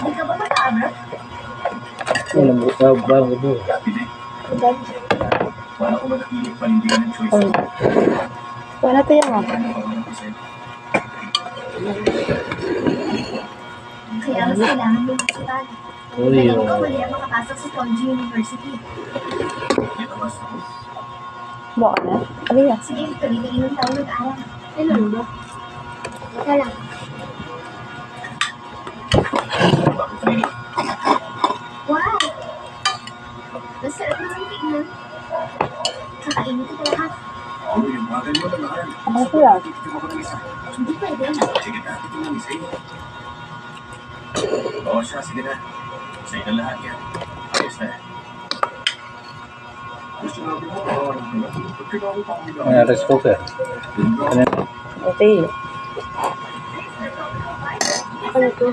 Hindi ka ba mag-aabra? Walang bago doon. Wala ko ba napiling panindigan ng choice? Wala tayo mo. Kaya mas kailangan mo hospital. Uy, Dalawa ka, wala na makapasok sa Tongji University. Ito mas Baka na. Ano yan? Sige, tuloy-tuloy ng tayo mag-aaral. Ano ba? Teka lang. bakit rin? Wow! Masarap naman tignan. Kakainin ko lahat. Ano yung bagay mo na mahal? Ano sila? Titignan mo ko ng isa. Hindi pwede. Sige na, titignan mo isa yun. Oo siya, sige na. Sa'yo na lahat yan. Ayos na. Gusto nga mo ko, pag tinawag pa kami lang. Rice cooker. Ano? Okay. Ano to?